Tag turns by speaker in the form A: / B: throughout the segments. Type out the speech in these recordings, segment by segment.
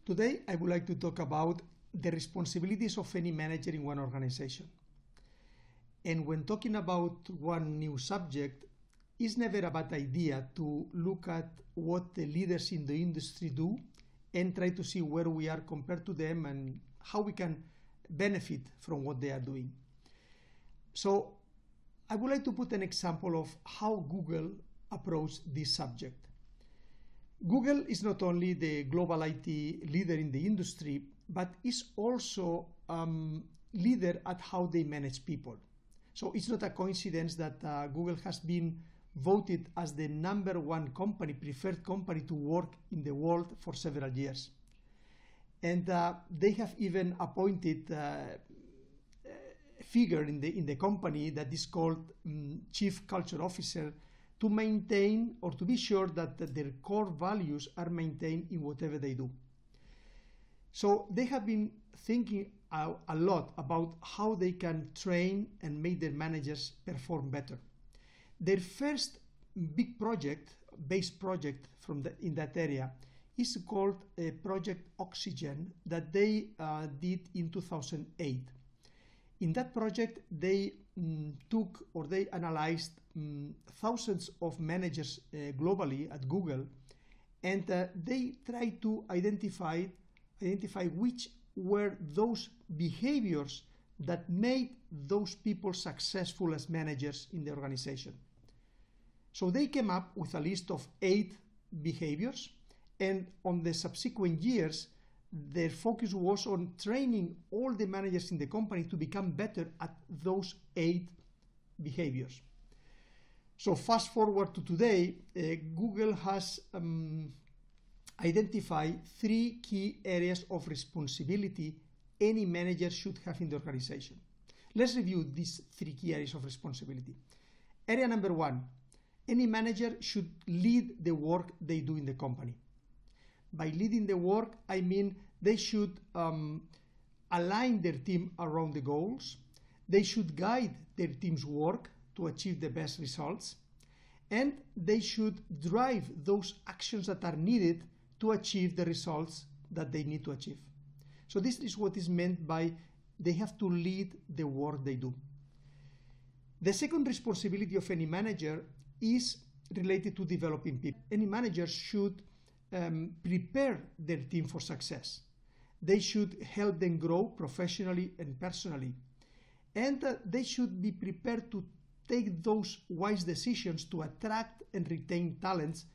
A: Today, I would like to talk about the responsibilities of any manager in one organization. And when talking about one new subject, it's never a bad idea to look at what the leaders in the industry do and try to see where we are compared to them and how we can benefit from what they are doing. So I would like to put an example of how Google approached this subject. Google is not only the global IT leader in the industry, but is also leader at how they manage people. So it's not a coincidence that Google has been voted as the #1 company, preferred company to work in the world for several years. And they have even appointed a figure in the company that is called Chief Culture Officer to maintain or to be sure that their core values are maintained in whatever they do. So they have been thinking a lot about how they can train and make their managers perform better. Their first big project, base project in that area, is called Project Oxygen that they did in 2008. In that project, they they analyzed thousands of managers globally at Google, and they tried to identify which were those behaviors that made those people successful as managers in the organization. So they came up with a list of 8 behaviors, and on the subsequent years, their focus was on training all the managers in the company to become better at those 8 behaviors. So fast forward to today, Google has identified 3 key areas of responsibility any manager should have in the organization. Let's review these 3 key areas of responsibility. Area number 1, any manager should lead the work they do in the company. By leading the work, I mean they should align their team around the goals. They should guide their team's work to achieve the best results. And they should drive those actions that are needed to achieve the results that they need to achieve. So this is what is meant by they have to lead the work they do. The second responsibility of any manager is related to developing people. Any manager should prepare their team for success. They should help them grow professionally and personally. And they should be prepared to take those wise decisions to attract and retain talents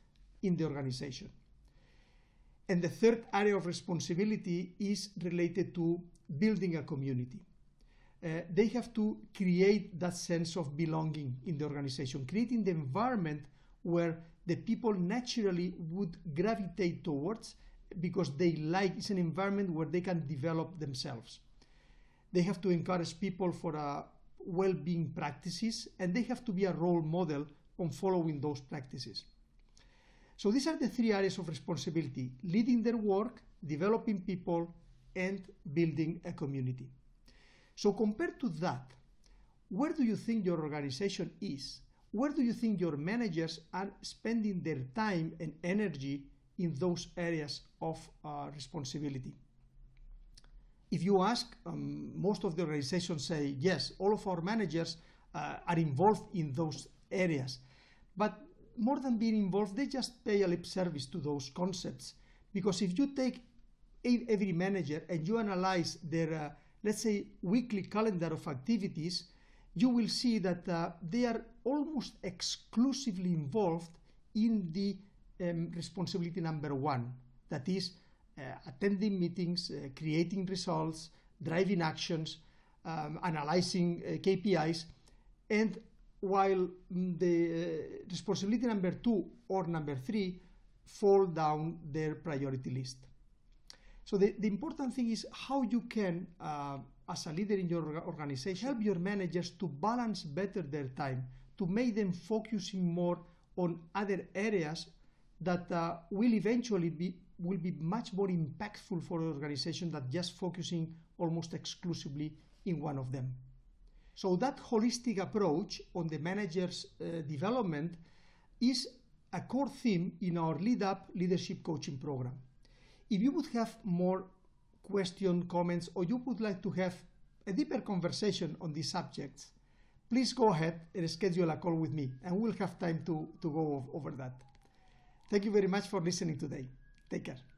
A: in the organization. And the third area of responsibility is related to building a community. They have to create that sense of belonging in the organization, creating the environment where the people naturally would gravitate towards because it's an environment where they can develop themselves. They have to encourage people for well-being practices, and they have to be a role model on following those practices. So these are the 3 areas of responsibility: leading their work, developing people, and building a community. So compared to that, where do you think your organization is? Where do you think your managers are spending their time and energy in those areas of responsibility? If you ask, most of the organizations say, yes, all of our managers are involved in those areas. But more than being involved, they just pay a lip service to those concepts. Because if you take every manager and you analyze their, let's say, weekly calendar of activities, you will see that they are almost exclusively involved in the responsibility number 1, that is attending meetings, creating results, driving actions, analyzing KPIs, and while the responsibility number 2 or number 3 fall down their priority list. So the important thing is how you can, as a leader in your organization, help your managers to balance better their time, to make them focusing more on other areas that will eventually be much more impactful for the organization than just focusing almost exclusively in one of them. So that holistic approach on the manager's development is a core theme in our Lead Up leadership coaching program. if you would have more questions, comments, or you would like to have a deeper conversation on these subjects, please go ahead and schedule a call with me, and we'll have time to go over that. Thank you very much for listening today. Take care.